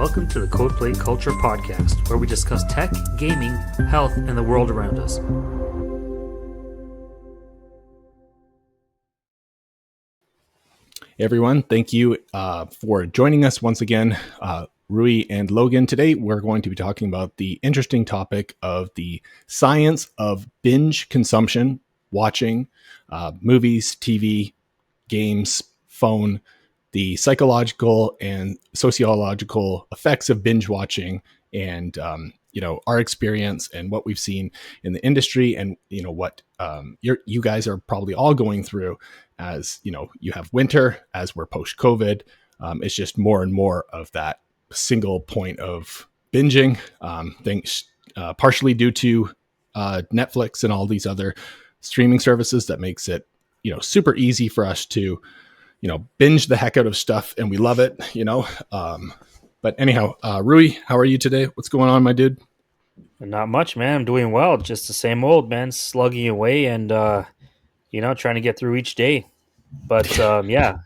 Welcome to the CodePlay Culture podcast, where we discuss tech, gaming, health, and the world around us. Hey everyone, thank you for joining us once again. Rui and Logan. Today we're going to be talking about the interesting topic of the science of binge consumption, watching movies, TV, games, phone, the psychological and sociological effects of binge watching, and our experience and what we've seen in the industry, and what you guys are probably all going through as you have winter, as we're post COVID. It's just more and more of that single point of binging, things partially due to Netflix and all these other streaming services that makes it super easy for us to binge the heck out of stuff, and we love it. But anyhow, Rui, how are you today? What's going on, my dude? Not much, man. I'm doing well. Just the same old, man, slugging away and trying to get through each day. But yeah,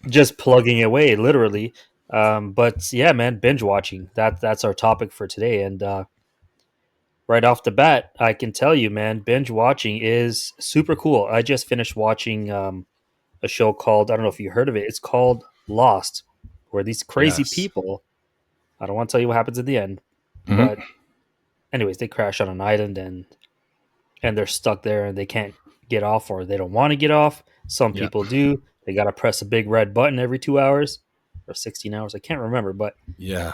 just plugging away, literally. But yeah, man, binge watching. That's our topic for today. And right off the bat, I can tell you, man, binge watching is super cool. I just finished watching a show called, I don't know if you heard of it. It's called Lost, where these crazy people, I don't want to tell you what happens at the end, but anyways, they crash on an island and they're stuck there and they can't get off, or they don't want to get off. Some people do. They got to press a big red button every 2 hours or 16 hours. I can't remember, but yeah,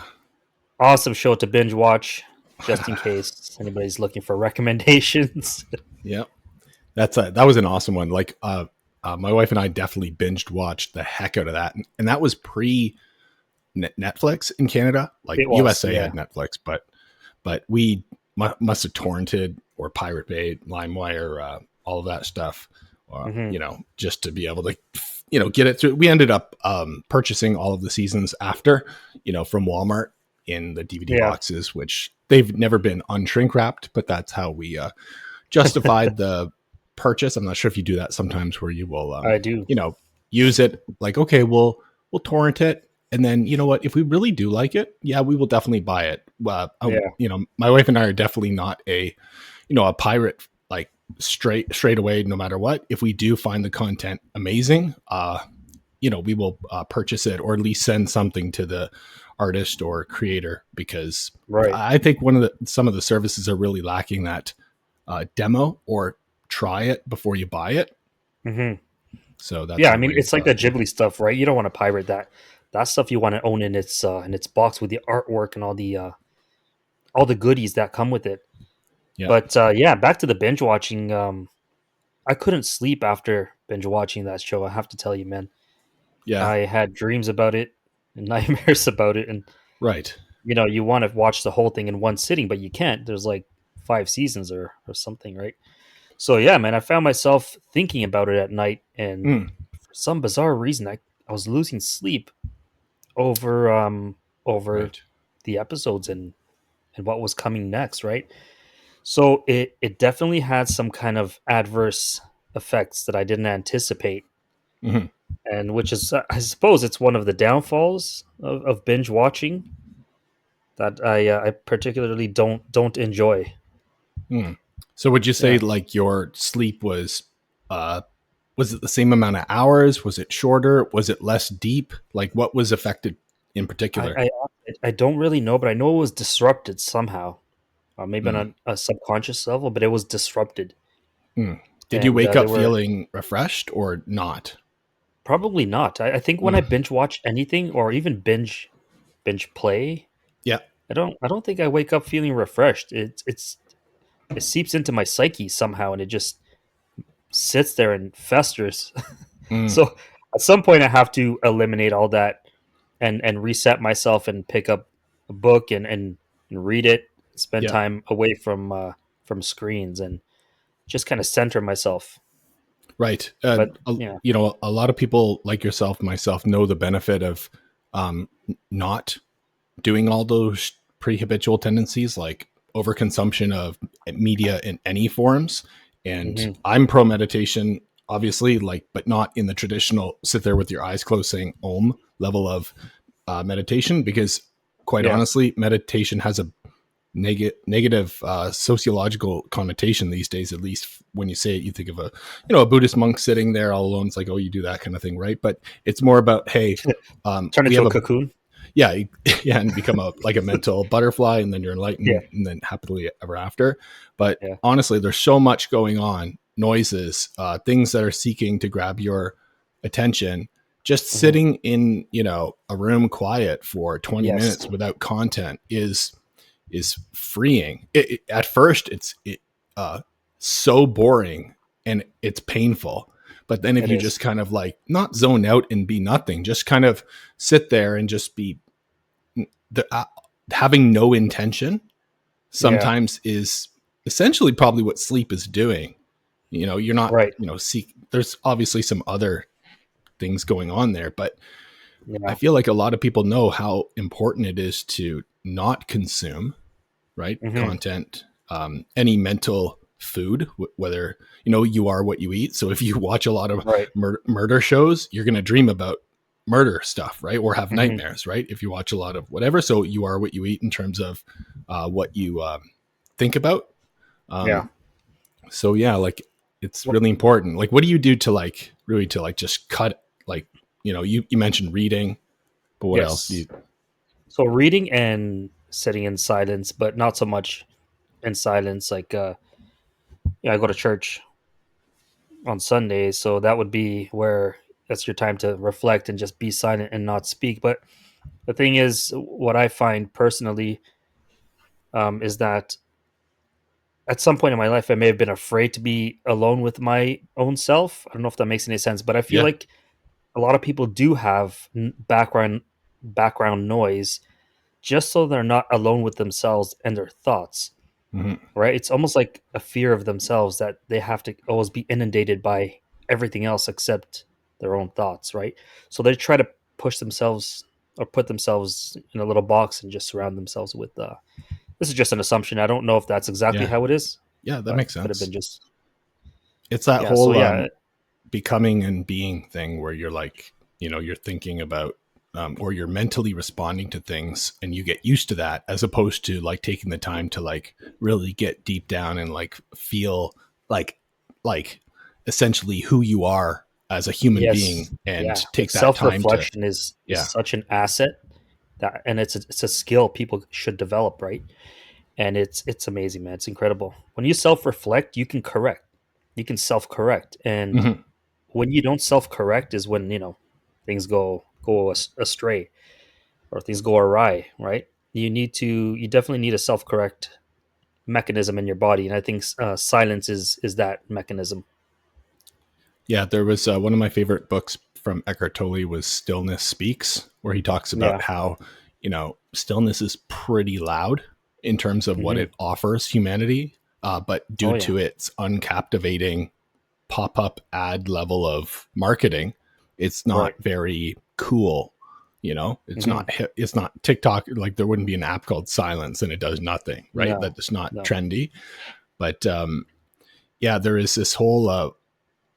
awesome show to binge watch, just in case anybody's looking for recommendations. Yep. That was an awesome one. Like, my wife and I definitely binged watched the heck out of that. And that was pre Netflix in Canada. Like USA had Netflix, but we must have torrented or Pirate Bay, LimeWire, all of that stuff, just to be able to, get it through. We ended up purchasing all of the seasons after, from Walmart in the DVD boxes, which they've never been unshrink wrapped, but that's how we justified the purchase. I'm not sure if you do that sometimes, where you will, I do, use it like, okay, we'll torrent it. And then, if we really do like it, we will definitely buy it. My wife and I are definitely not a pirate, like straight away, no matter what. If we do find the content amazing, we will purchase it, or at least send something to the artist or creator, because I think some of the services are really lacking that demo or try it before you buy it. So that's it's like the Ghibli stuff, right? You don't want to pirate that stuff. You want to own in its box with the artwork and all the goodies that come with it. But back to the binge watching. I couldn't sleep after binge watching that show. I have to tell you, man. I had dreams about it and nightmares about it, and you want to watch the whole thing in one sitting, but you can't. There's like 5 seasons or something, right? So yeah, man, I found myself thinking about it at night, and for some bizarre reason, I was losing sleep over the episodes and what was coming next, right? So it definitely had some kind of adverse effects that I didn't anticipate, and which is, I suppose, it's one of the downfalls of binge watching that I particularly don't enjoy. So would you say like your sleep was it the same amount of hours? Was it shorter? Was it less deep? Like, what was affected in particular? I don't really know, but I know it was disrupted somehow. Maybe on a subconscious level, but it was disrupted. Did you wake up feeling refreshed or not? Probably not. I think when I binge watch anything, or even binge play, I don't think I wake up feeling refreshed. It seeps into my psyche somehow, and it just sits there and festers. So at some point I have to eliminate all that and reset myself and pick up a book and read it, spend time away from screens, and just kind of center myself. Right. A lot of people like yourself, myself, know the benefit of not doing all those pre-habitual tendencies, like overconsumption of media in any forms. And I'm pro meditation, obviously, but not in the traditional sit there with your eyes closed saying Om level of meditation, because quite Yeah. honestly, meditation has a negative sociological connotation these days. At least when you say it, you think of a Buddhist monk sitting there all alone. It's like, oh, you do that kind of thing, right? But it's more about, hey, Turn we into have a a cocoon. yeah, yeah, and become a mental butterfly, and then you're Yeah. enlightened, and then happily ever after. But Yeah. honestly, there's so much going on, noises, things that are seeking to grab your attention. Just Hmm. sitting in a room quiet for 20 Yes. minutes without content is freeing. At first, it's so boring and it's painful. But then if It you is. just kind of like not zone out and be nothing, just kind of sit there and just be the, having no intention, Yeah. sometimes is essentially probably what sleep is doing. You're not, Right. there's obviously some other things going on there, but I Yeah. feel like a lot of people know how important it is to not consume, right? Hmm. Content, any mental food, whether, you are what you eat. So if you watch a lot of Right. murder shows, you're going to dream about murder stuff, right? Or have Hmm. nightmares, right? If you watch a lot of whatever. So you are what you eat in terms of what you think about. Yeah. Um, so yeah, like it's Well, really important. Like, what do you do to like really to like just cut, like, you mentioned reading, but what else do yes. you? So reading and sitting in silence, but not so much in silence. Like, yeah, I go to church on Sundays, so that would be where that's your time to reflect and just be silent and not speak. But the thing is, what I find personally is that at some point in my life, I may have been afraid to be alone with my own self. I don't know if that makes any sense, but I feel Yeah. like a lot of people do have background noise just so they're not alone with themselves and their thoughts. Hmm. Right? It's almost like a fear of themselves that they have to always be inundated by everything else except their own thoughts, right? So they try to push themselves or put themselves in a little box and just surround themselves with this is just an assumption. I don't know if that's exactly Yeah. how it is, Yeah. That but makes could have sense. been just It's that yeah. So whole yeah, becoming and being thing where you're like, you're thinking about, or you're mentally responding to things, and you get used to that, as opposed to like taking the time to like really get deep down and like feel like like essentially who you are as a human being, yes, yeah. and take that Self time to. reflection is Yeah. such an asset that, and it's a skill people should develop, right? And it's amazing, man. It's incredible. When you self-reflect, you can correct. You can self-correct, and Hmm. when you don't self-correct is when things go astray or things go awry, right? You definitely need a self-correct mechanism in your body, and I think silence is that mechanism. Yeah, there was one of my favorite books from Eckhart Tolle was Stillness Speaks, where he talks about Yeah. how, stillness is pretty loud in terms of what Hmm. it offers humanity, but due Oh yeah. to its uncaptivating pop-up ad level of marketing, it's not Right. very cool. It's Hmm. not it's not TikTok. Like, there wouldn't be an app called Silence and it does nothing, right? No. That's not No. trendy. But yeah, there is this whole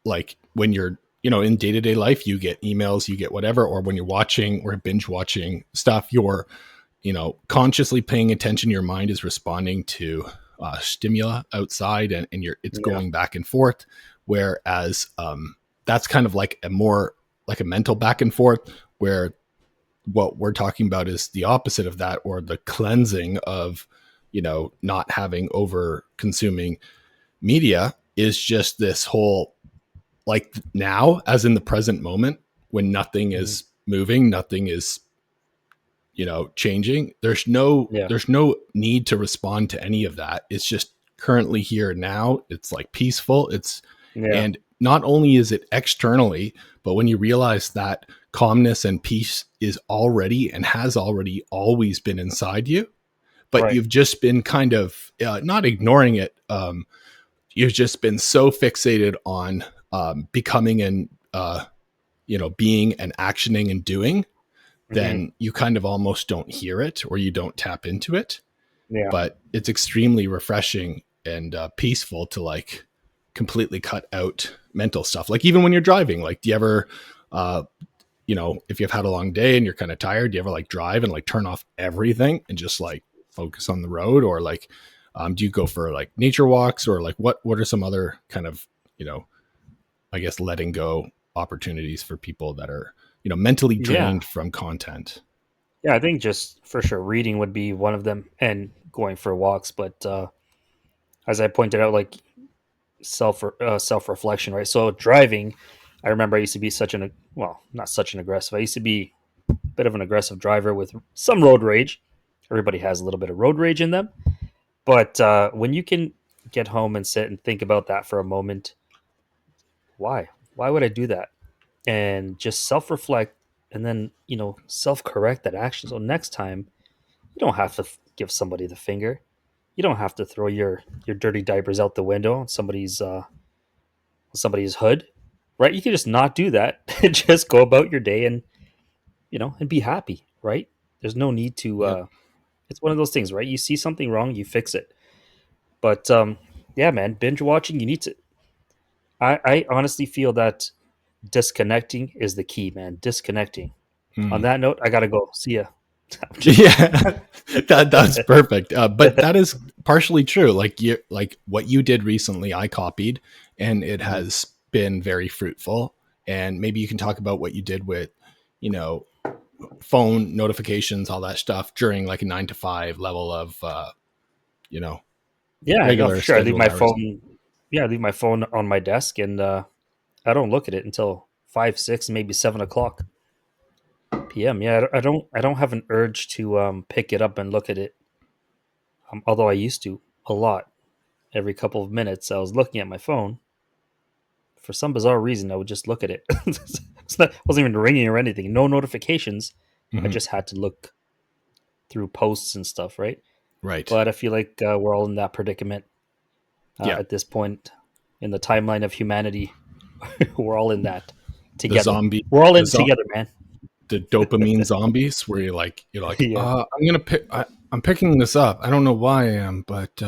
like when you're in day-to-day life, you get emails, you get whatever, or when you're watching or binge watching stuff, you're consciously paying attention, your mind is responding to stimuli outside, and it's Yeah. going back and forth, whereas that's kind of like a more like a mental back and forth, where what we're talking about is the opposite of that, or the cleansing of not having over consuming media, is just this whole, like, now, as in the present moment, when nothing Hmm. is moving, nothing is changing, Yeah. there's no need to respond to any of that. It's just currently here now. It's like peaceful. Yeah. And not only is it externally, but when you realize that calmness and peace is already and has already always been inside you, but Right. you've just been kind of not ignoring it. You've just been so fixated on becoming and being and actioning and doing, Hmm. then you kind of almost don't hear it, or you don't tap into it. Yeah. But it's extremely refreshing and peaceful to like completely cut out mental stuff. Like, even when you're driving, like, do you ever if you've had a long day and you're kind of tired, do you ever like drive and like turn off everything and just like focus on the road? Or like, do you go for like nature walks, or like what are some other kind of, I guess, letting go opportunities for people that are, mentally Yeah. drained from content? Yeah, I think just for sure reading would be one of them, and going for walks. But as I pointed out, like self reflection, right? So driving, I remember I used to be not such an aggressive. I used to be a bit of an aggressive driver with some road rage. Everybody has a little bit of road rage in them, but when you can get home and sit and think about that for a moment, why? Why would I do that? And just self reflect, and then self correct that action. So next time, you don't have to give somebody the finger. You don't have to throw your dirty diapers out the window on somebody's hood, right? You can just not do that and just go about your day, and be happy, right? There's no need to. Yep. It's one of those things, right? You see something wrong, you fix it. But yeah, man, binge watching, you need to. I honestly feel that disconnecting is the key, man. Disconnecting. On Mhm. that note, I gotta go. See ya. I'm just Yeah, that's perfect. But that is partially true. Like what you did recently, I copied, and it Mhm. has been very fruitful. And maybe you can talk about what you did with, you know, phone notifications, all that stuff during like a 9 to 5 level of, you know, Yeah, no, for regular sure. I leave scheduled my hours. phone. Yeah, I leave my phone on my desk, and I don't look at it until 5, 6, maybe 7 o'clock p.m. Yeah, I don't have an urge to pick it up and look at it. Although I used to a lot. Every couple of minutes, I was looking at my phone. For some bizarre reason, I would just look at it. It wasn't even ringing or anything. No notifications. I Hmm. just had to look through posts and stuff, right? Right. But I feel like we're all in that predicament Yeah. at this point in the timeline of humanity. We're all in that The together. zombie, We're all the in zo- together, man. the dopamine zombies, where you're like, Yeah, I'm picking this up. I don't know why I am, but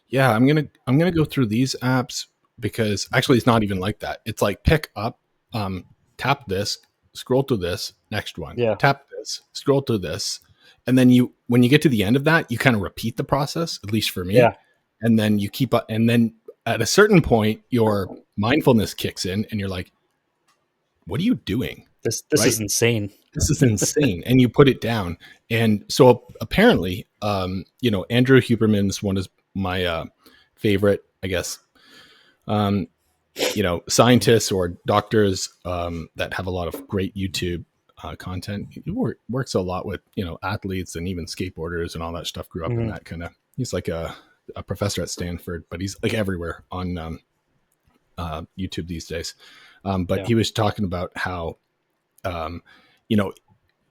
yeah, I'm gonna go through these apps, because actually it's not even like that. It's like pick up, um, tap this, scroll to this, next one, yeah, tap this, scroll to this, and then when you get to the end of that, you kind of repeat the process, at least for me, yeah. and then you keep up, and then at a certain point, your mindfulness kicks in, and you're like, what are you doing? This Right? is insane. This is insane. And you put it down. And so apparently, Andrew Huberman's one of my favorite, I guess, um, scientists or doctors that have a lot of great YouTube content. He works a lot with, athletes and even skateboarders and all that stuff. Grew up in Hmm. that kind of, he's like a professor at Stanford, but he's like everywhere on YouTube these days. But Yeah, he was talking about how, um, you know,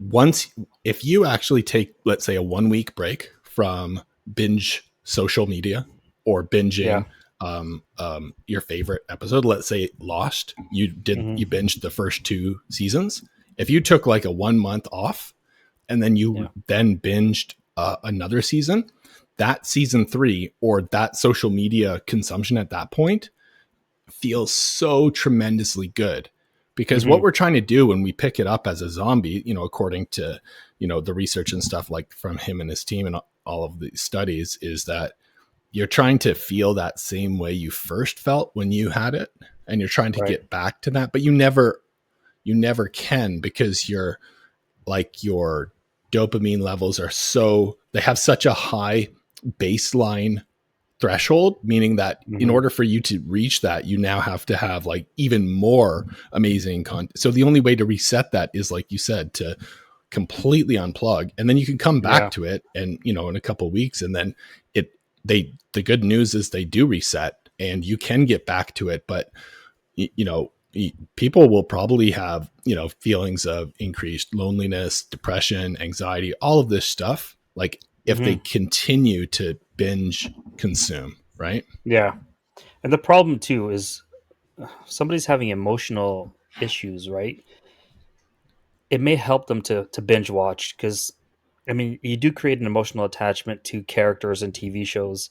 once if you actually take, let's say, a 1 week break from binge social media or yeah. binging your favorite episode, let's say Lost, you Hmm. binged the first 2 seasons. If you took like a 1 month off and then you Yeah. then binged another season, that season 3 or that social media consumption at that point feels so tremendously good, because what Hmm. we're trying to do when we pick it up as a zombie, according to the research and stuff like from him and his team and all of these studies, is that you're trying to feel that same way you first felt when you had it, and you're trying to Right. get back to that, but you never can, because your dopamine levels are so, they have such a high baseline threshold, meaning that in Hmm. order for you to reach that, you now have to have like even more amazing content. So the only way to reset that is, like you said, to completely unplug, and then you can come back Yeah. to it, and in a couple of weeks, and then the good news is they do reset and you can get back to it. But people will probably have feelings of increased loneliness, depression, anxiety, all of this stuff, like if they Hmm. continue to binge consume, right? Yeah. And the problem too is somebody's having emotional issues, right? It may help them to binge watch because, I mean, you do create an emotional attachment to characters and TV shows,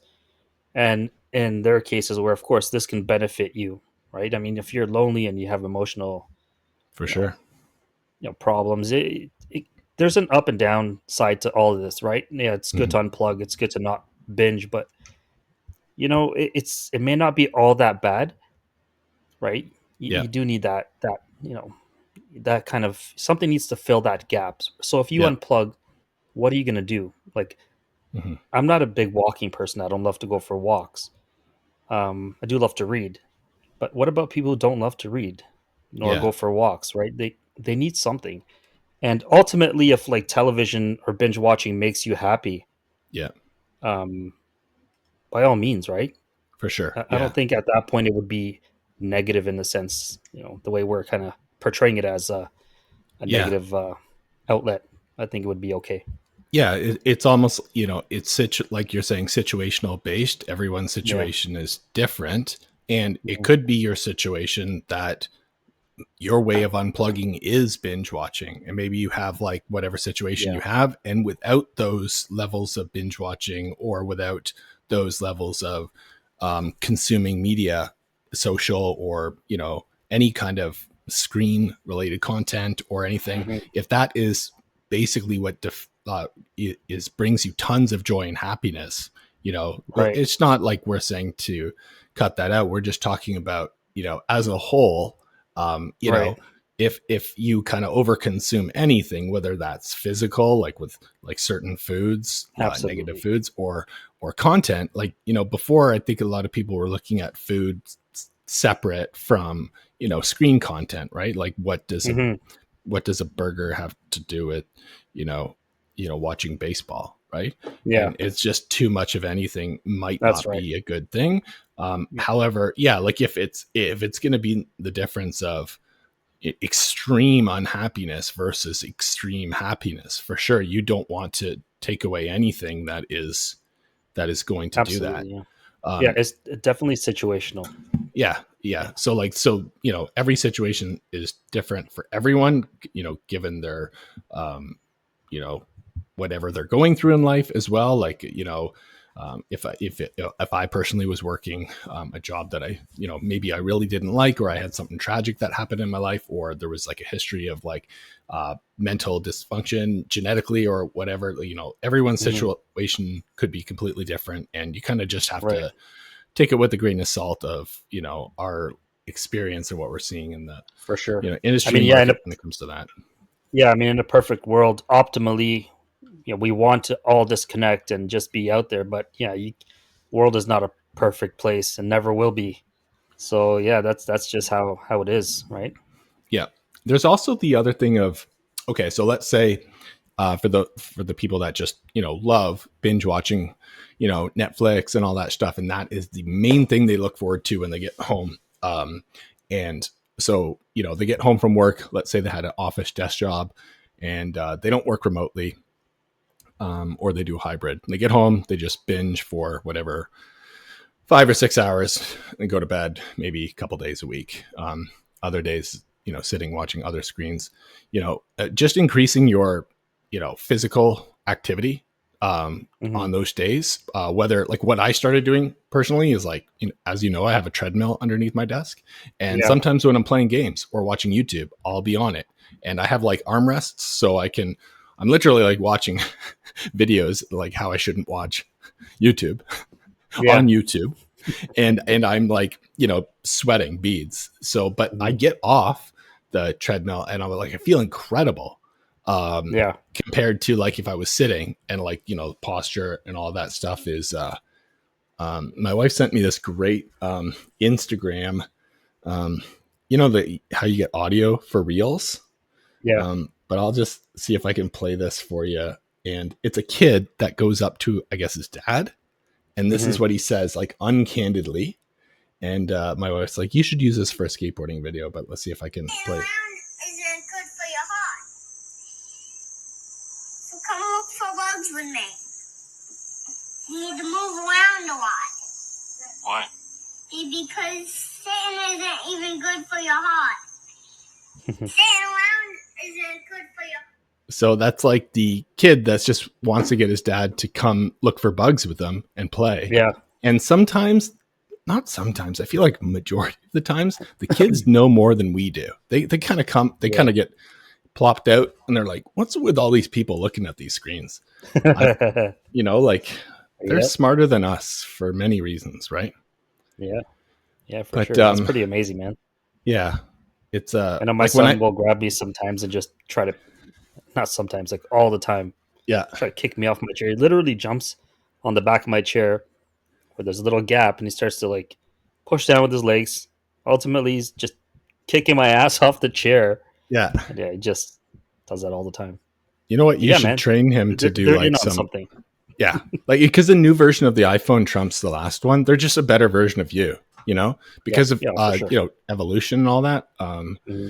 and there are cases where, of course, this can benefit you, right? I mean, if you're lonely and you have emotional, For you know, sure. problems. There's an up and down side to all of this, right? Yeah, it's good Mhm. to unplug. It's good to not binge, but it may not be all that bad, right? Yeah. You do need that that kind of something needs to fill that gap. So if you Yeah. unplug, what are you gonna do? Like, Mhm. I'm not a big walking person. I don't love to go for walks. I do love to read, but what about people who don't love to read nor Yeah. go for walks? Right? They need something. And ultimately, if like television or binge watching makes you happy, Yeah. um, by all means, right? For sure. I Yeah. don't think at that point it would be negative in the sense, the way we're kind of portraying it as a Yeah. negative outlet. I think it would be okay. Yeah, it's almost, it's like you're saying, situational based. Everyone's Yeah. situation is different, and it Mhm. could be your situation that your way of unplugging is binge watching, and maybe you have like whatever situation Yeah. you have, and without those levels of binge watching, or without those levels of consuming media, social, or any kind of screen related content or anything, Hmm. if that is basically what is brings you tons of joy and happiness, Right. it's not like we're saying to cut that out. We're just talking about, as a whole, Right. if you kind of overconsume anything, whether that's physical, like with like certain foods, negative Absolutely. foods, or content, like, before, I think a lot of people were looking at food separate from, screen content, right? Like, Hmm. what does a burger have to do with, you know watching baseball, right? Yeah, And it's just too much of anything might that's not right. be a good thing. Yeah. However, yeah, like if it's going to be the difference of extreme unhappiness versus extreme happiness, for sure, you don't want to take away anything that is going to do that. Absolutely. Yeah. Yeah. um It's definitely situational. yeah, so every situation is different for everyone, given their um you know whatever they're going through in life as well. Like, if I personally was working a job that I, maybe I really didn't like, or I had something tragic that happened in my life, or there was like a history of like mental dysfunction genetically or whatever, everyone's Hmm. situation could be completely different, and you kind of just have Right. to take it with a grain of salt of, our experience and what we're seeing in the, For sure. I industry mean, yeah, market when it comes to that. in a perfect world, optimally, we want to all disconnect and just be out there, but yeah, world is not a perfect place and never will be. So yeah, that's just how it is, right? Yeah. There's also the other thing of, okay, so let's say, for the people that just, love binge watching, Netflix and all that stuff, and that is the main thing they look forward to when they get home. And so, they get home from work. Let's say they had an office desk job, and they don't work remotely, or they do hybrid. They get home, they just binge for whatever, 5 or 6 hours, and go to bed maybe a couple days a week. Other days, sitting watching other screens. Just increasing your, physical activity Hmm. on those days. Whether, like, what I started doing personally is, like, as I have a treadmill underneath my desk, and Yeah. sometimes when I'm playing games or watching YouTube, I'll be on it, and I have like armrests, so I'm literally like watching videos like how I shouldn't watch YouTube Yeah. on YouTube, and I'm like, sweating beads. So, but I Hmm. get off the treadmill and I'm like, I feel incredible. Yeah. Compared to like if I was sitting, and like, posture and all that stuff is, my wife sent me this great, Instagram, um, how you get audio for reels. Yeah. But I'll just see if I can play this for you. And it's a kid that goes up to, I guess, his dad. And this Hmm. is what he says, like, uncandidly. And my wife's like, you should use this for a skateboarding video, but let's see if I can play it. Isn't good for your heart. So come look for bugs with me. You need to move around a lot. Why? Because sitting isn't even good for your heart. Sitting around isn't good for your. So that's like the kid that's just wants to get his dad to come look for bugs with him and play. Yeah. And sometimes, not sometimes, I feel like majority of the times, the kids know more than we do. They kind of come, they Yeah. kind of get plopped out, and they're like, "What's with all these people looking at these screens?" I, like they're Yep. smarter than us for many reasons, right? Yeah. Yeah, for But sure. That's pretty amazing, man. yeah, it's I know my like when son I will grab me sometimes and just try to, not sometimes, like all the time, yeah try to kick me off my chair. He literally jumps on the back of my chair where there's a little gap and he starts to like push down with his legs. Ultimately, he's just kicking my ass off the chair. yeah. And yeah, he just does that all the time. You know what? But You yeah, should man, train him to do they're like in on some something. yeah, like because the new version of the iPhone trumps the last one. They're just a better version of you, Yeah, because of yeah, for sure. evolution and all that. Hmm.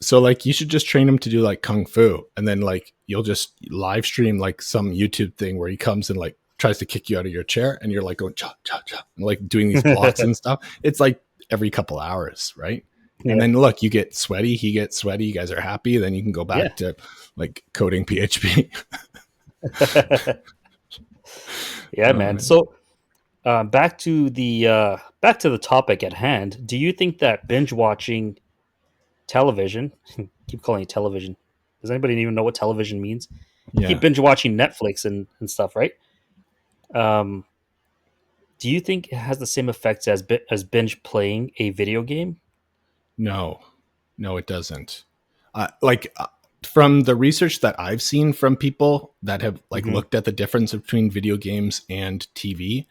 So like you should just train him to do like kung fu, and then like you'll just live stream like some YouTube thing where he comes and like tries to kick you out of your chair, and you're like going cha cha cha, and like doing these blocks and stuff. It's like every couple hours, right? And Yeah, then look, you get sweaty, he gets sweaty, you guys are happy, then you can go yeah. back to like coding PHP. Yeah, Oh man. man. So back to the topic at hand. Do you think that binge watching television, keep calling it television. Does anybody even know what television means? You keep Yeah. binge watching Netflix and stuff, right? Um, do you think it has the same effects as as binge playing a video game? No, no, it doesn't. From the research that I've seen from people that have like Hmm. looked at the difference between video games and TV,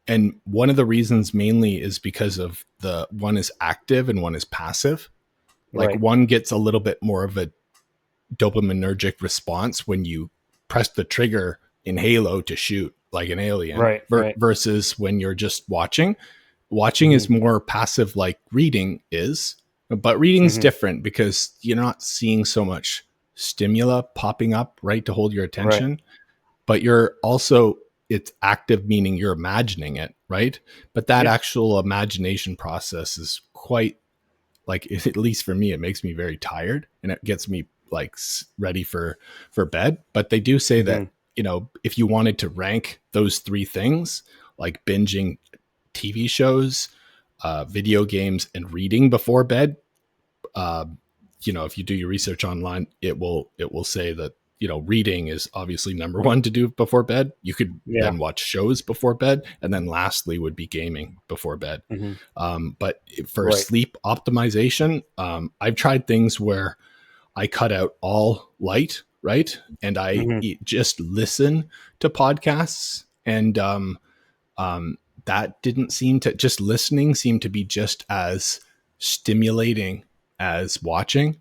and one of the reasons mainly is because of the one is active and one is passive. Like Right, one gets a little bit more of a dopaminergic response when you press the trigger in Halo to shoot like an alien right, right. versus when you're just watching. Watching Hmm. is more passive, like reading is, but reading's Hmm. different because you're not seeing so much stimula popping up, right, to hold your Right. attention, but you're also, it's active, meaning you're imagining it, right? But that Yeah. actual imagination process is quite, like, at least for me, it makes me very tired and it gets me like ready for bed. But they do say Hmm. that, if you wanted to rank those three things, like binging TV shows, video games, and reading before bed, uh, if you do your research online, it will say that reading is obviously number one to do before bed. You could Yeah. then watch shows before bed, and then lastly would be gaming before bed. Hmm. But for Right. sleep optimization, I've tried things where I cut out all light, right, and I Hmm. just listen to podcasts, and um, that didn't seem to, just listening seemed to be just as stimulating as watching.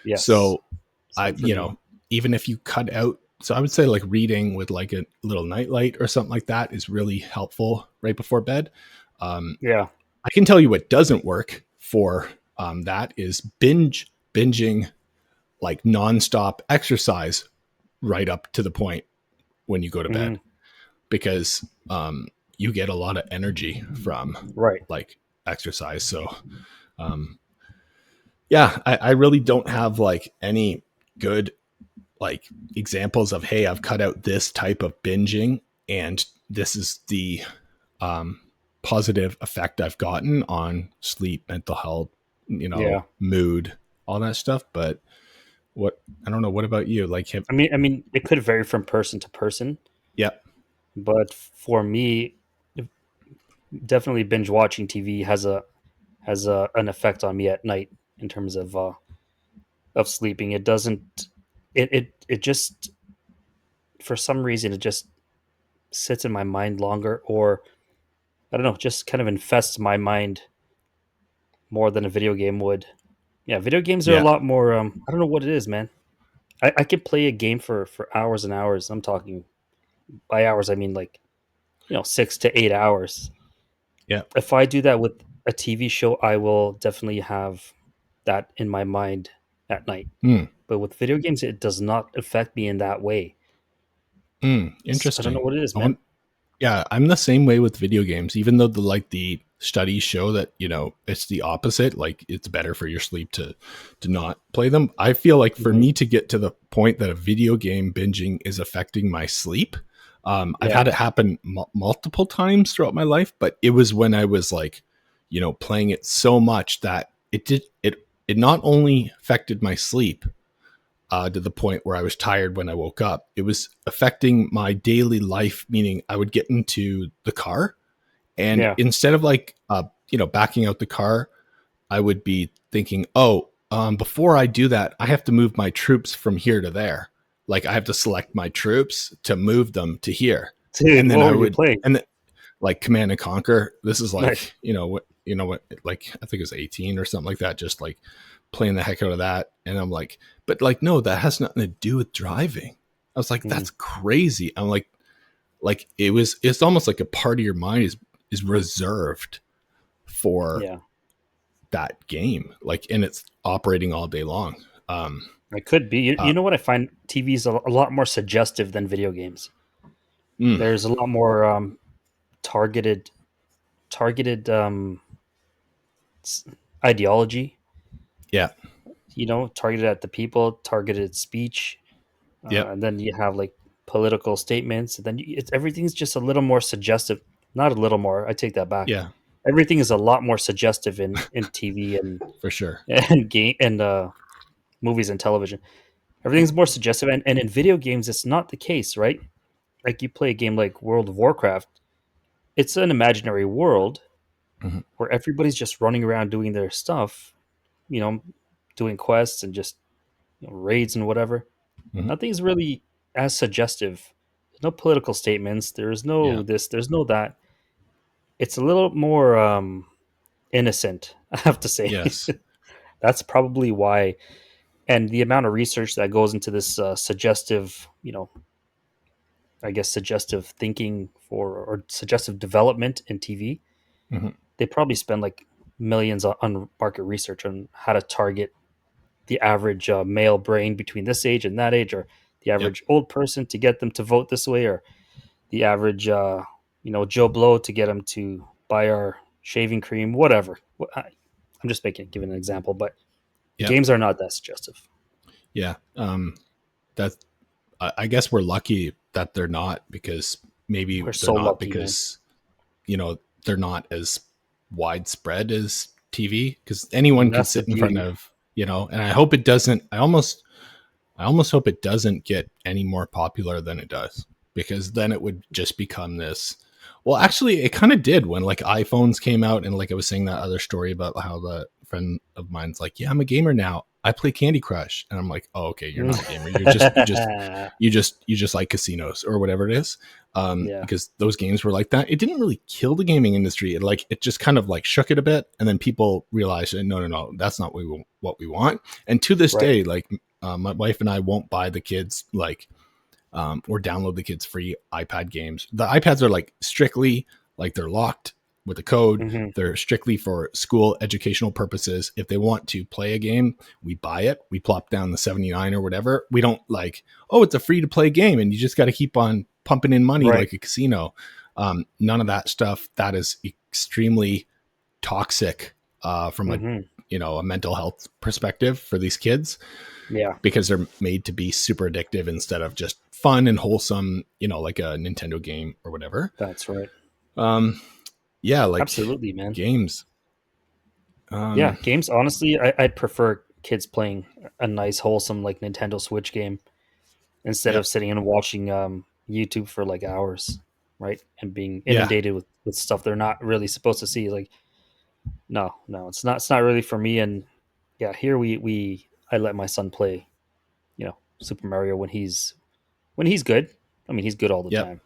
Yes. So Same for me. even if you cut out, so I would say like reading with like a little nightlight or something like that is really helpful right before bed. Um, Yeah. I can tell you what doesn't work for that is binging like nonstop exercise right up to the point when you go to Hmm. bed, because you get a lot of energy from Right. like exercise. So um, yeah, I really don't have like any good like examples of, hey, I've cut out this type of binging and this is the um, positive effect I've gotten on sleep, mental health, Yeah. mood, all that stuff. But I don't know. What about you? Like, I mean, it could vary from person to person, yeah, but for me, definitely binge watching TV has an effect on me at night in terms of sleeping. It doesn't. It just, for some reason, it just sits in my mind longer, or I don't know, just kind of infests my mind more than a video game would. Yeah, video games are a yeah, lot more. I don't know what it is, man. I could play a game for hours and hours. I'm talking, by hours, I mean like 6 to 8 hours. yeah. If I do that with a TV show, I will definitely have that in my mind at night. Mm, But with video games, it does not affect me in that way. I don't know interesting. what it is, I man. want, Yeah, I'm the same way with video games. Even though the studies show that it's the opposite, like it's better for your sleep to not play them. I feel like for Hmm. me to get to the point that a video game binging is affecting my sleep, I've Yeah. had it happen multiple times throughout my life. But it was when I was like, playing it so much that it not only affected my sleep, to the point where I was tired when I woke up. It was affecting my daily life, meaning I would get into the car, and Yeah. instead of like, backing out the car, I would be thinking, oh, before I do that, I have to move my troops from here to there. Like I have to select my troops to move them to here. Dude, And then what I were you would, playing? and then, like Command and Conquer. This is Nice. like, like I think it was 18 or something like that. Just like playing the heck out of that. And I'm like, but like, no, that has nothing to do with driving. I was like, Mm, that's crazy. I'm like it's almost like a part of your mind is reserved for yeah. that game. Like, and it's operating all day long. It could be. You, Uh, you know what? I find TV is a lot more suggestive than video games. mm, There's a lot more targeted targeted s- ideology. yeah. Targeted at the people, targeted speech, Yep. and then you have like political statements. And then everything's just a little more suggestive. Not a little more. I take that back. Yeah, Everything is a lot more suggestive in TV and for sure. and game and movies and television. Everything's more suggestive, and in video games, it's not the case, right? Like you play a game like World of Warcraft, it's an imaginary world Hmm. where everybody's just running around doing their stuff, you know, doing quests and just raids and whatever. Hmm. Nothing's really as suggestive. There's no political statements. There's no Yeah. this. There's no that. It's a little more innocent, I have to say. Yes. That's probably why. And the amount of research that goes into this suggestive, I guess suggestive thinking or suggestive development in TV, Hmm. they probably spend like millions on market research on how to target the average male brain between this age and that age, or the Yep. average old person to get them to vote this way, or the average, Joe Blow to get them to buy our shaving cream, whatever. I'm just giving an example, but Yep. games are not that suggestive. Yeah. That I guess we're lucky that they're not, because maybe We're they're so not lucky, man. because they're not as widespread as TV, because anyone And could that's the sit in front beauty. of, and I hope it doesn't. I almost hope it doesn't get any more popular than it does, because then it would just become this. Well, actually, it kind of did when like iPhones came out, and like I was saying that other story about how the friend of mine's like, "Yeah, I'm a gamer now. I play Candy Crush," and I'm like, "Oh, okay, you're not a gamer. You just like casinos or whatever it is." Yeah, Because those games were like that. It didn't really kill the gaming industry. It just kind of like shook it a bit, and then people realized, no, no, no, that's not what we want. And to this right. day, like my wife and I won't buy the kids or download the kids free iPad games. The iPads are like strictly like they're locked with a code. Hmm. They're strictly for school educational purposes. If they want to play a game, we buy it. We plop down the 79 or whatever. We don't like, oh, it's a free to play game and you just got to keep on pumping in money Right. like a casino. None of that stuff. That is extremely toxic from Hmm. a mental health perspective for these kids, Yeah, because they're made to be super addictive instead of just fun and wholesome, like a Nintendo game or whatever. that's right. Um, yeah, like Absolutely, man. games. Yeah, Um, games. Honestly, I'd prefer kids playing a nice, wholesome like Nintendo Switch game instead of yep. sitting and watching YouTube for like hours, right? And being Yeah. inundated with stuff they're not really supposed to see. Like, no, no, it's not really for me. And yeah, here I let my son play, Super Mario when he's good. I mean, he's good all the Yep. time,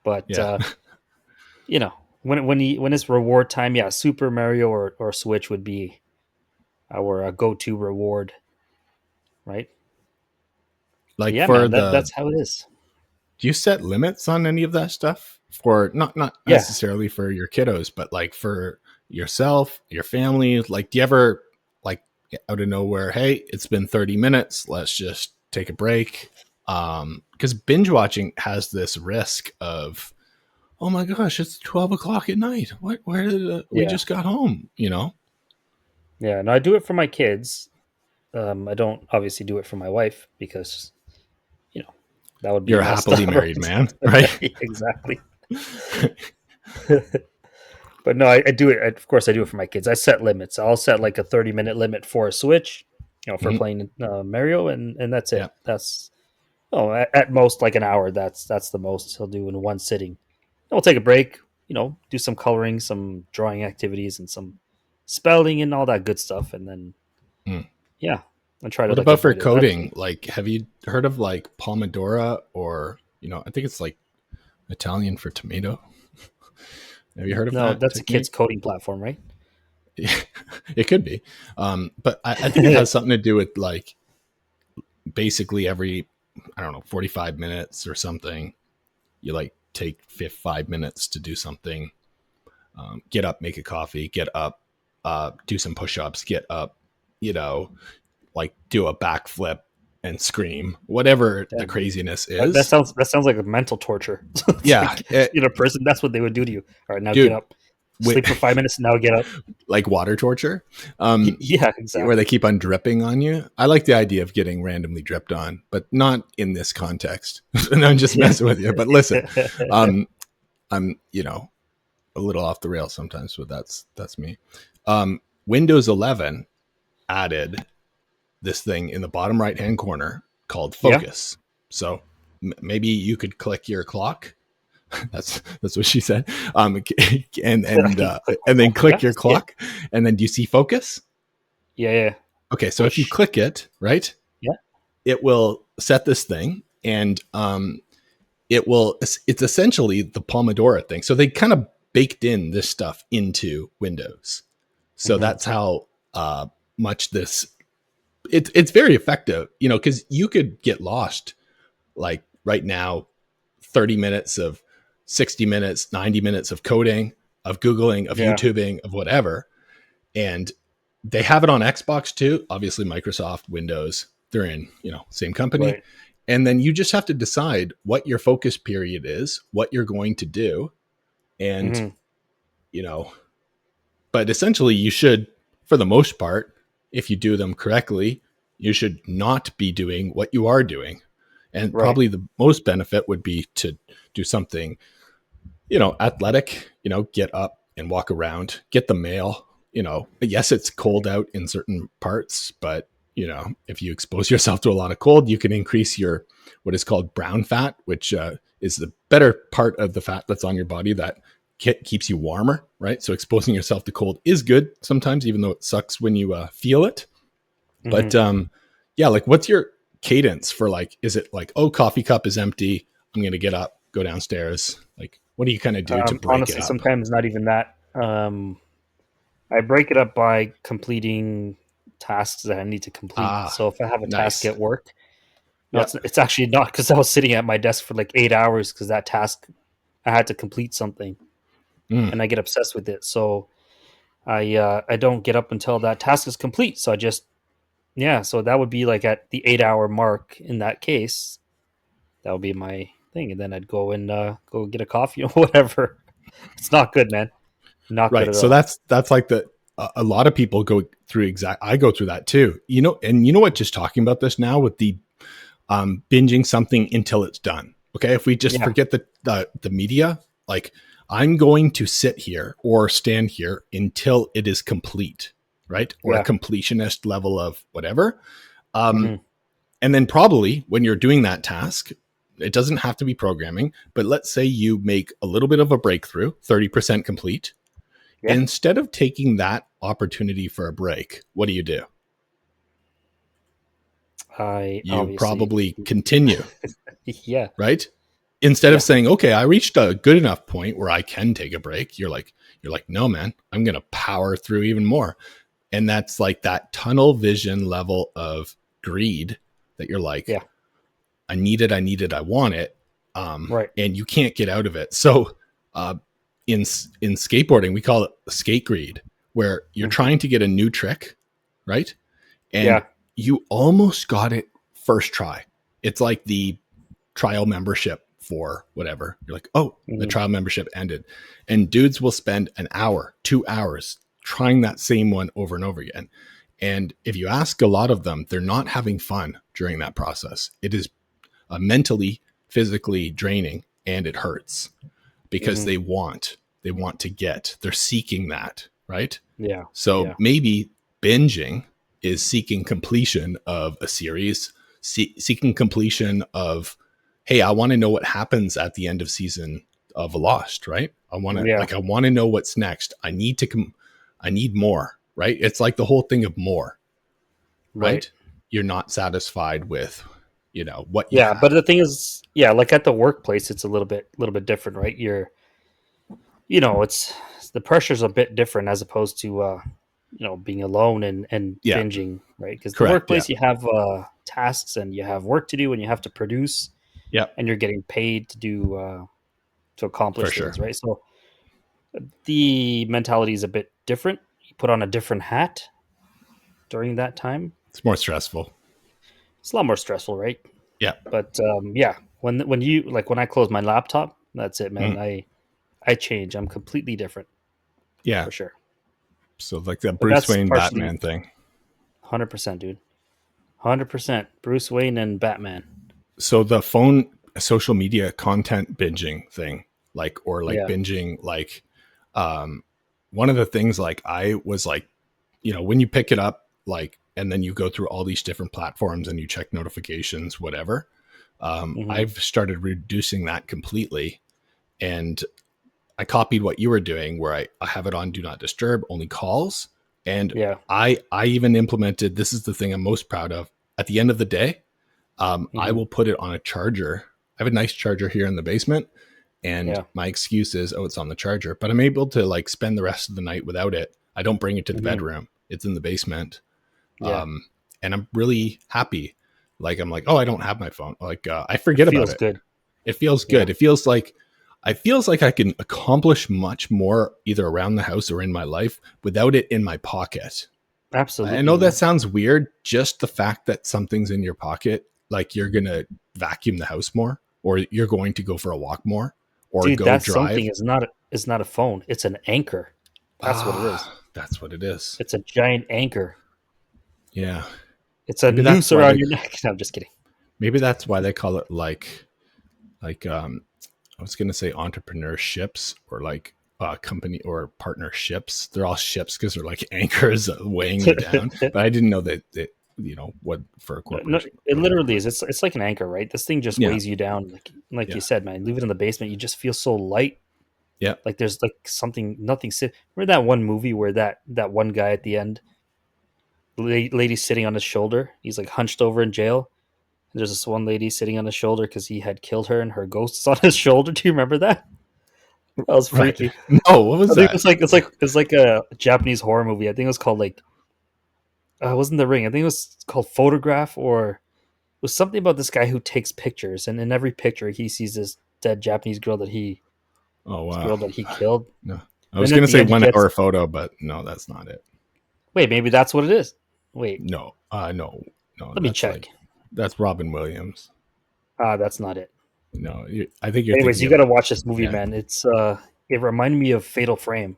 but Yeah. when it's reward time, yeah, Super Mario or Switch would be our go-to reward, right? But Like yeah, for man, that the that's how it is. do you set limits on any of that stuff, for not Yeah, necessarily for your kiddos, but like for yourself, your family? Like, do you ever, like, out of nowhere, hey, it's been 30 minutes, let's just take a break? Because binge watching has this risk of, oh my gosh, it's 12 o'clock at night, where did we yeah, just got home? yeah. No, I do it for my kids. I don't obviously do it for my wife because you know that would be You're a messed happily up, married right? man, right? Exactly. But no, I do it. Of course, I do it for my kids. I set limits. I'll set like a 30-minute limit for a Switch, for Mhm. playing Mario, and that's Yeah. it. That's at most like an hour. That's the most he'll do in one sitting. We'll take a break. Do some coloring, some drawing activities, and some spelling and all that good stuff, and then Mm. yeah, and try to What like about for avoid it. That's coding? Like, have you heard of like Pomodoro, or I think it's like Italian for tomato. Have you heard of no, that that's a kid's technique? coding platform, right? It could be, but I think it has something to do with like basically every, I don't know, 45 minutes or something. You like take 5 minutes to do something. Get up, make a coffee. Get up, do some push-ups. Get up, you know, like do a backflip and scream, whatever the Damn, craziness that is. sounds like a mental torture. It's Yeah, like person. That's what they would do to you. All right, now get dude. up. Sleep for 5 minutes. Now get up. Like water torture, um, Yeah, where they exactly. keep on dripping on you. I like the idea of getting randomly dripped on, but not in this context. And I'm just Yeah. messing with you. But listen, um, I'm a little off the rails sometimes, but that's me. Windows 11 added this thing in the bottom right hand corner called Yeah. Focus. So maybe you could click your clock. That's what she said. And I and can uh, click my and then clock. click Yeah. your Yeah. clock, and then do you see Focus? Yeah. Yeah. Okay, so if you Push. click it, right, Yeah. it will set this thing, and it's essentially the Pomodoro thing. So they kind of baked in this stuff into Windows. So Hmm. that's how much this it's very effective, because you could get lost like right now, 30 minutes of 60 minutes, 90 minutes of coding, of Googling, of Yeah. YouTubing, of whatever. And they have it on Xbox too. Obviously, Microsoft, Windows, they're in, same company. Right. And then you just have to decide what your focus period is, what you're going to do. And, Hmm. you know, but essentially you should, for the most part, if you do them correctly, you should not be doing what you are doing. And Right. probably the most benefit would be to do something, athletic, get up and walk around, get the mail. Yes, it's cold out in certain parts, but if you expose yourself to a lot of cold, you can increase your what is called brown fat, which is the better part of the fat that's on your body that keeps you warmer, right? So exposing yourself to cold is good sometimes, even though it sucks when you feel it. Hmm. But yeah, like what's your cadence for like, is it like, oh, coffee cup is empty, I'm going to get up, go downstairs? Like, what do you kind of do to break it Honestly, up? sometimes not even that. I break it up by completing tasks that I need to complete. Ah, So if I have a task nice. at work, no, Yeah. it's actually not because I was sitting at my desk for like 8 hours because that task I had to complete something, Mm, and I get obsessed with it. So I don't get up until that task is complete. So I just yeah. So that would be like at the 8 hour mark in that case. That would be my thing, and then I'd go and go get a coffee or whatever. It's not good, man. Not good right. at So all. that's like a lot of people go through I go through that too. And you know what? Just talking about this now with the binging something until it's done. Okay, if we just Yeah. forget the media, like I'm going to sit here or stand here until it is complete, right? Or a Yeah. completionist level of whatever. Um, Hmm. and then probably when you're doing that task, it doesn't have to be programming, but let's say you make a little bit of a breakthrough, 30% complete. Yeah. Instead of taking that opportunity for a break, what do? I You obviously, probably continue, yeah, right? Instead of yeah, saying, okay, I reached a good enough point where I can take a break, you're like, no, man, I'm going to power through even more. And that's like that tunnel vision level of greed that you're like, yeah, I need it, I need it, I want it. right. And you can't get out of it. So, uh, in skateboarding, we call it skate greed, where you're Hmm. trying to get a new trick, right? And Yeah. you almost got it first try. It's like the trial membership for whatever. You're like, oh, the Hmm. trial membership ended. And dudes will spend an hour, 2 hours trying that same one over and over again. And if you ask a lot of them, they're not having fun during that process. It is mentally, physically draining, and it hurts because Hmm. they want to get, they're seeking that, right? Yeah. So Yeah. maybe binging is seeking completion of a series, seeking completion of, hey, I want to know what happens at the end of season of Lost, right? I want to know what's next. I need more, right? It's like the whole thing of more, right? You're not satisfied with, what you have. But the thing is, like at the workplace, it's a little bit different, right? It's the pressure's a bit different as opposed to being alone and Yeah. binging, right? Because the Correct. workplace, you have tasks and you have work to do and you have to produce, and you're getting paid to do to accomplish things, right? So the mentality is a bit different. You put on a different hat during that time. It's more stressful. It's a lot more stressful, right? Yeah. But when you like when I close my laptop, that's it, man. I change. I'm completely different. Yeah, for sure. So like that But Bruce that's Wayne partially Batman thing. 100%, dude. 100%. Bruce Wayne and Batman. So the phone social media content binging thing, Yeah. binging, one of the things, I was like, when you pick it up, and then you go through all these different platforms and you check notifications, whatever. I've started reducing that completely. And I copied what you were doing, where I have it on do not disturb, only calls. And I even implemented, this is the thing I'm most proud of. At the end of the day, I will put it on a charger. I have a nice charger here in the basement, and my excuse is, it's on the charger, but I'm able to spend the rest of the night without it. I don't bring it to the bedroom. It's in the basement. And I'm really happy. I'm like, oh, I don't have my phone. I forget about it. Good. It feels good. It feels like I can accomplish much more either around the house or in my life without it in my pocket. Absolutely. I know that sounds weird. Just the fact that something's in your pocket, you're going to vacuum the house more, or you're going to go for a walk more, or Dude, go that drive. something is not a phone. It's an anchor. That's what it is. That's what it is. It's a giant anchor. Yeah. It's a noose around your neck. No, I'm just kidding. Maybe that's why they call it I was going to say entrepreneurships, or company or partnerships. They're all ships because they're like anchors weighing you down. But I didn't know that what for a corporation. No, it literally is. It's like an anchor, right? This thing just weighs you down. Like you said, man, leave it in the basement. You just feel so light. Yeah. Like there's nothing. Remember that one movie where that one guy at the end, lady sitting on his shoulder. He's hunched over in jail. And there's this one lady sitting on his shoulder because he had killed her, and her ghost is on his shoulder. Do you remember that? That was freaky. Right. No, what was that? It's like a Japanese horror movie. I think it was called it wasn't The Ring. I think it was called Photograph, or it was something about this guy who takes pictures, and in every picture he sees this dead Japanese girl that he killed. No, I was going to say 1 hour photo, but no, that's not it. Wait, maybe that's what it is. Wait, no. Let me check. That's Robin Williams. That's not it. No, I think you're. Anyways, you got to watch this movie, man. It's it reminded me of Fatal Frame.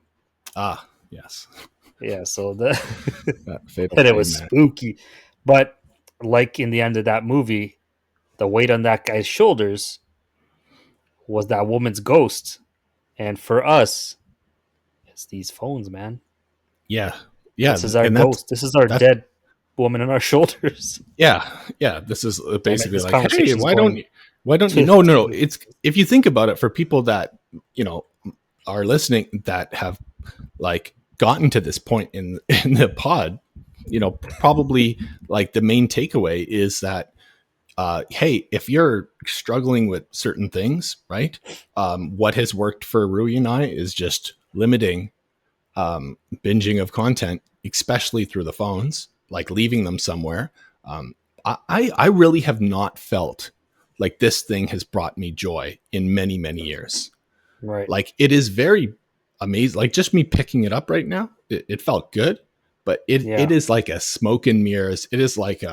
Yes. Yeah, so and it was spooky, but in the end of that movie, the weight on that guy's shoulders was that woman's ghost, and for us, it's these phones, man. Yeah. This is our ghost. This is our dead woman on our shoulders. Yeah. This is basically hey, why don't you? No. It's, if you think about it, for people that are listening that have gotten to this point in the pod, probably the main takeaway is that hey, if you're struggling with certain things, right? What has worked for Rui and I is just limiting binging of content, especially through the phones, leaving them somewhere. I really have not felt like this thing has brought me joy in many, many years. Right. It is very amazing. Just me picking it up right now, it felt good, but it is like a smoke and mirrors. It is like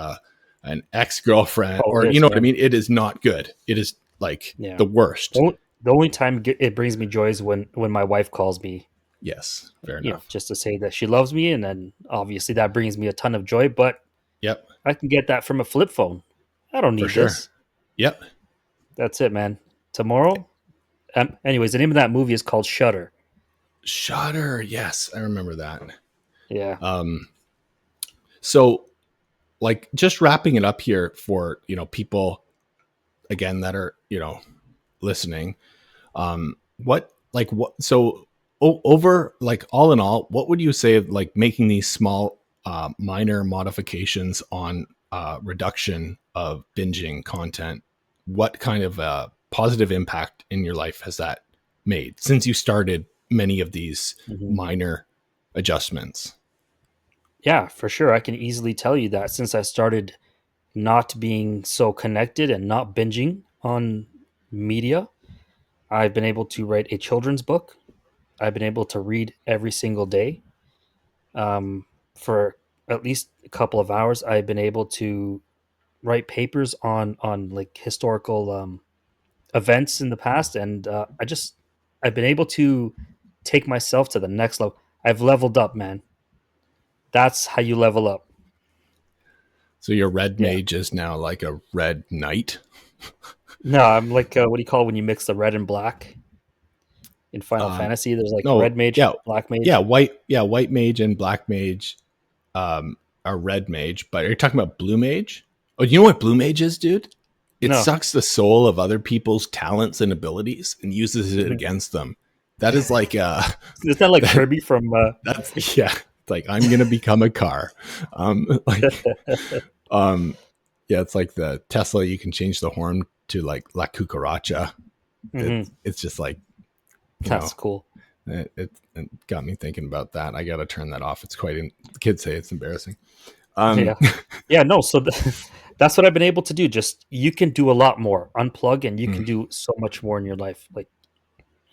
an ex-girlfriend, or what I mean? It is not good. It is the worst. The only time it brings me joy is when my wife calls me. Yes, fair enough. Just to say that she loves me, and then obviously that brings me a ton of joy. But I can get that from a flip phone. I don't need this. Yep, that's it, man. Tomorrow. Anyways, the name of that movie is called Shutter. Shutter, yes, I remember that. Yeah. So, like, just wrapping it up here for, people again that are, listening. So over, like, all in all, what would you say, like, making these small, minor modifications on reduction of binging content, what kind of positive impact in your life has that made since you started many of these Mhm. minor adjustments? Yeah, for sure. I can easily tell you that since I started not being so connected and not binging on media, I've been able to write a children's book. I've been able to read every single day for at least a couple of hours. I've been able to write papers on like historical events in the past, and I've been able to take myself to the next level. I've leveled up, man. That's how you level up. So your red Yeah. mage is now like a red knight. No, I'm like what do you call it when you mix the red and black in Final Um, Fantasy? There's like no, red mage, yeah, black mage. white mage and black mage are red mage. But are you talking about blue mage? Oh, you know what blue mage is, dude? It No. sucks the soul of other people's talents and abilities and uses it Mhm. against them. That is like Is that like that Kirby from? that's yeah. It's like I'm gonna become a car. Like um yeah, it's like the Tesla. You can change the horn to like La Cucaracha. Mhm. It's just like, you know, That's cool. it got me thinking about that. I got to turn that off. It's quite. The kids say it's embarrassing. Um, Yeah, yeah. No, so that's what I've been able to do. Just you can do a lot more. Unplug, and you can do so much more in your life. Like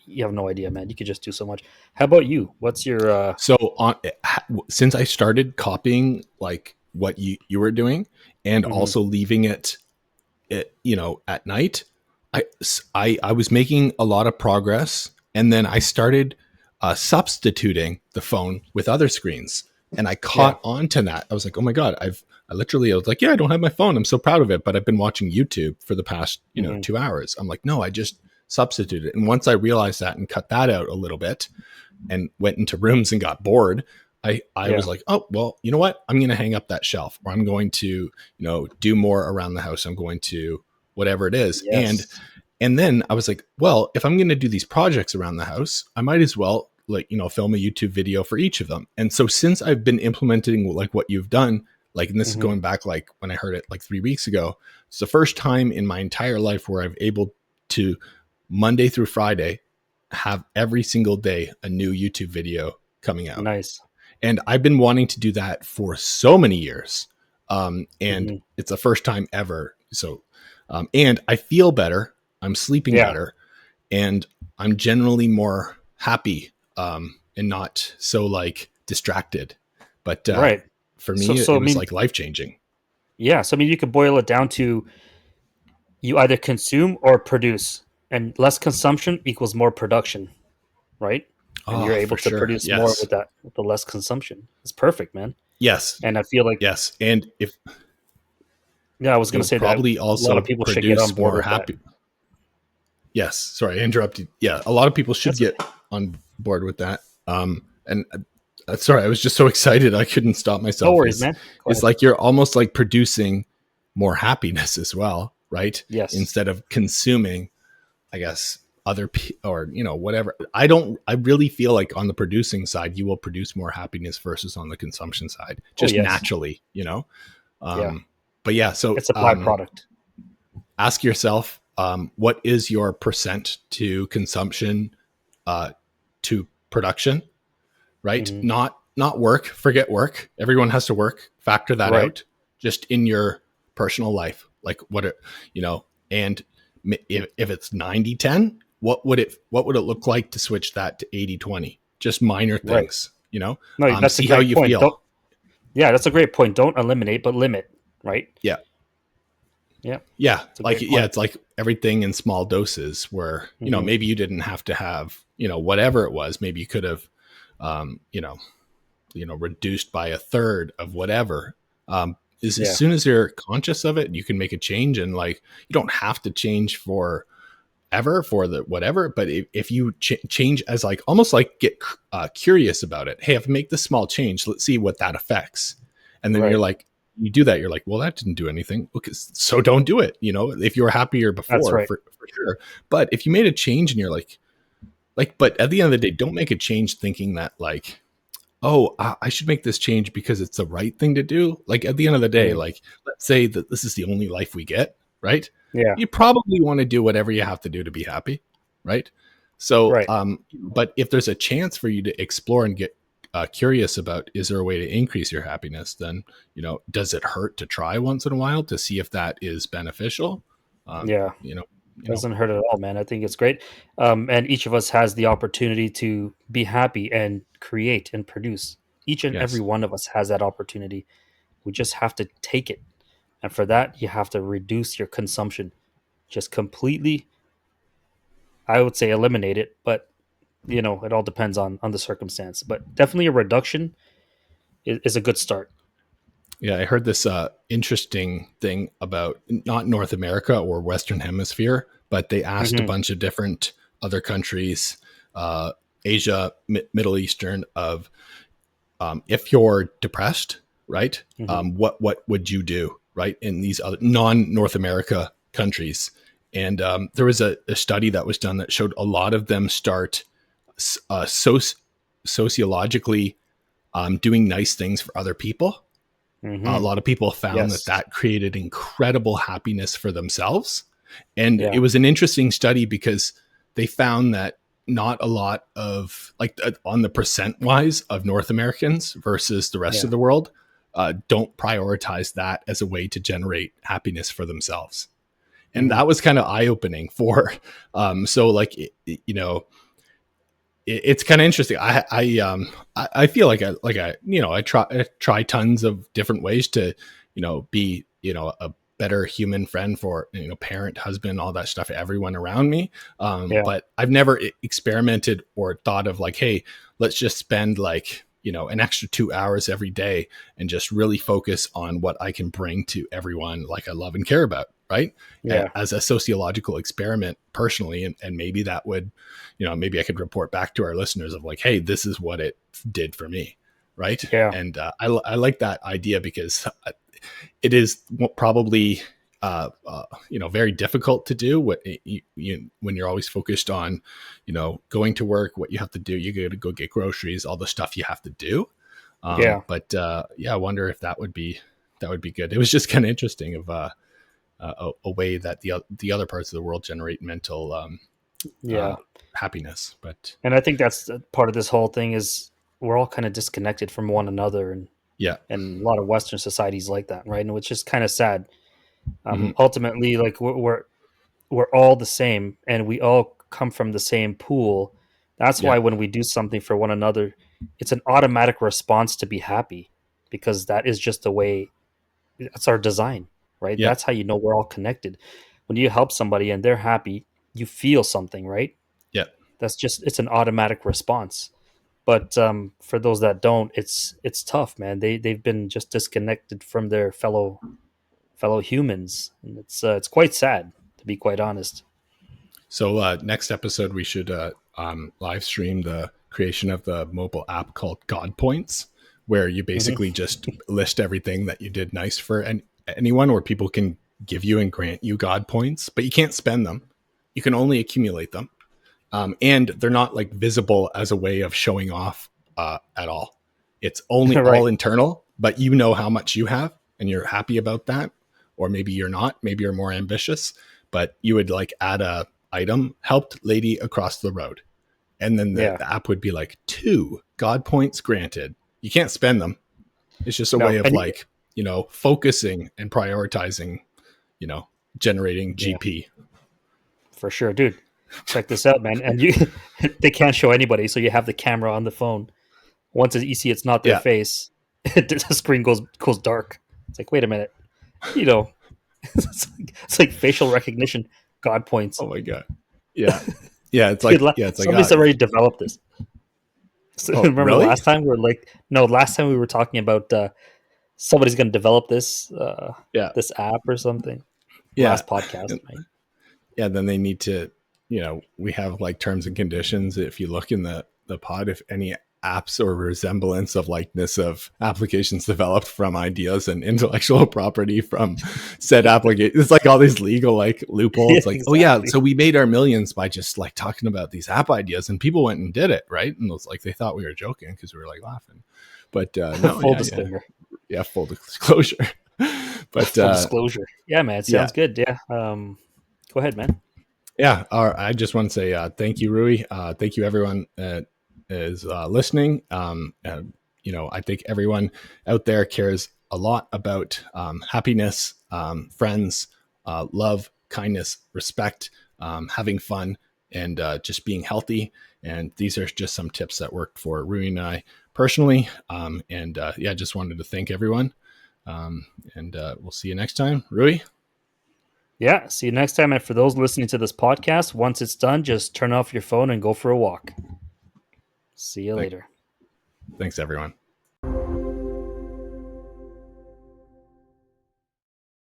you have no idea, man. You could just do so much. How about you? What's your so on since I started copying like what you were doing and Mhm. also leaving it at night, I was making a lot of progress, and then I started substituting the phone with other screens, and I Yeah. caught on to that. I was like, oh my god, I was like, yeah, I don't have my phone. I'm so proud of it, but I've been watching YouTube for the past Mhm. 2 hours. I'm like, no, I just substituted, and once I realized that and cut that out a little bit, and went into rooms and got bored, I Yeah. was like, oh, well, you know what? I'm going to hang up that shelf, or I'm going to, do more around the house. I'm going to whatever it is. Yes. And then I was like, well, if I'm going to do these projects around the house, I might as well like, film a YouTube video for each of them. And so since I've been implementing like what you've done, like, and this is Mhm. going back like when I heard it like 3 weeks ago, it's the first time in my entire life where I've able to Monday through Friday have every single day a new YouTube video coming out. Nice. And I've been wanting to do that for so many years. And Mhm. it's the first time ever. So, and I feel better. I'm sleeping Yeah. better, and I'm generally more happy, and not so like distracted. But Right. for So me, so it I was mean, like life changing. yeah. So I mean, you could boil it down to you either consume or produce, and less consumption equals more production, right? And you're Oh, able for to sure. produce more Yes. with that with the less consumption. It's perfect, man. Yes. And I feel like Yes. And if yeah, I was gonna you'll say that a probably lot of also people should get on produce board more with that. happy. Yes, sorry, I interrupted. Yeah, a lot of people should That's get on board with that. And sorry, I was just so excited I couldn't stop no myself. worries, Is man. Go it's ahead. like you're almost like producing more happiness as well, right? Yes. Instead of consuming, I guess, or whatever. I really feel like on the producing side, you will produce more happiness versus on the consumption side, Oh just yes. naturally. Yeah. But yeah, so It's a byproduct. ask yourself, what is your percent to consumption, to production, right? Hmm. Not work. Forget work. Everyone has to work. Factor that Right. out. Just in your personal life, like and if it's 90-10, what would it look like to switch that to 80-20? Just minor Right. things. No, that's a See how great you point. feel. Don't yeah, that's a great point. Don't eliminate, but limit. Right. Yeah. Yeah. Yeah, It's a like great point. it's like everything in small doses where, Hmm. maybe you didn't have to have, whatever it was. Maybe you could have, um, you know, reduced by a third of whatever. Is as Yeah. soon as you're conscious of it, you can make a change, and like you don't have to change for ever for the whatever. But if you change as like almost like get curious about it. Hey, if I make this small change, let's see what that affects. And then you're Right. like, you do that, you're like, well, that didn't do anything. Okay, so don't do it. If you were happier That's before, right. for sure. But if you made a change and you're like, but at the end of the day, don't make a change thinking that like, oh, I should make this change because it's the right thing to do. Like at the end of the day, Mhm. like let's say that this is the only life we get, right? Yeah. You probably want to do whatever you have to do to be happy, right? So, Right. but if there's a chance for you to explore and get curious about, is there a way to increase your happiness? Then, does it hurt to try once in a while to see if that is beneficial? Um, Yeah. you know, you know, Doesn't hurt at all, man. I think it's great. And each of us has the opportunity to be happy and create and produce. Each and every yes, one of us has that opportunity. We just have to take it. And for that, you have to reduce your consumption. Just completely, I would say eliminate it, but it all depends on the circumstance. But definitely a reduction is a good start. yeah. I heard this interesting thing about not North America or Western Hemisphere, but they asked a Hmm. bunch of different other countries, uh, Asia, Middle Eastern, of if you're depressed, right? Hmm. What would you do, right, in these other non-North America countries? And there was a study that was done that showed a lot of them start sociologically doing nice things for other people. A Hmm. lot of people found that Yes. that created incredible happiness for themselves. And it Yeah. was an interesting study because they found that not a lot of like on the percent wise of North Americans versus the rest Yeah. of the world don't prioritize that as a way to generate happiness for themselves. And Hmm. that was kind of eye opening for, so like, it's kind of interesting. I feel like I try tons of different ways to be a better human friend for parent, husband, all that stuff, everyone around me. Yeah. But I've never experimented or thought of like, hey, let's just spend like an extra 2 hours every day and just really focus on what I can bring to everyone like I love and care about, right? Yeah. As a sociological experiment personally, and maybe that would maybe I could report back to our listeners of like, hey, this is what it did for me, right? Yeah. And I like that idea because it is probably very difficult to do when you're always focused on going to work, what you have to do, you got to go get groceries, all the stuff you have to do. Yeah. But yeah, I wonder if that would be good. It was just kind of interesting of a way that the other parts of the world generate mental Yeah. uh, happiness. But And I think that's part of this whole thing is we're all kind of disconnected from one another, yeah, and a lot of Western societies like that, right? And which is kind of sad. hmm Ultimately, like we're all the same, and we all come from the same pool. That's yeah, why when we do something for one another, it's an automatic response to be happy, because that is just the way. That's our design, right? yeah, That's how you know we're all connected. When you help somebody and they're happy, you feel something, right? yeah. It's an automatic response. But for those that don't, it's tough, man. They've been just disconnected from their fellow humans, and it's quite sad, to be quite honest. So next episode, we should live stream the creation of the mobile app called God Points, where you basically Hmm. just list everything that you did nice for anyone, where people can give you and grant you God points, but you can't spend them. You can only accumulate them. And they're not like visible as a way of showing off at all. It's only all Right? internal, but you know how much you have and you're happy about that. Or maybe you're not, maybe you're more ambitious, but you would like add a item, helped lady across the road. And then the, Yeah. the app would be like 2 God points granted. You can't spend them. It's just a way No. of And like, focusing and prioritizing, you know, generating yeah, GP. for sure, dude. Check this out, man. And you, they can't show anybody, so you have the camera on the phone. Once you see it's not their Yeah. face, the screen goes dark. It's like, wait a minute, you know, it's like facial recognition. God points. Oh my God. Yeah. Yeah. It's Dude, like, yeah, it's like, somebody's already developed this. So, oh, remember really? last time we were like, no, last time we were talking about somebody's going to develop Yeah. this app or something. Yeah. Last podcast, right? Yeah. Then they need to, we have like terms and conditions. If you look in the pod, if any apps or resemblance of likeness of applications developed from ideas and intellectual property from said application. It's like all these legal like loopholes. It's like, Exactly. oh yeah, so we made our millions by just like talking about these app ideas, and people went and did it, right? And it was like they thought we were joking because we were like laughing. But no, Full disclaimer. Yeah, full disclosure. But Full disclosure. Yeah, man. It sounds good. Yeah. Go ahead, man. Yeah, I just want to say thank you, Rui. Thank you, everyone that is listening. I think everyone out there cares a lot about happiness, friends, love, kindness, respect, having fun, and just being healthy. And these are just some tips that worked for Rui and I personally. Just wanted to thank everyone. We'll see you next time, Rui. Yeah, see you next time. And for those listening to this podcast, once it's done, just turn off your phone and go for a walk. See you later. Thanks, everyone.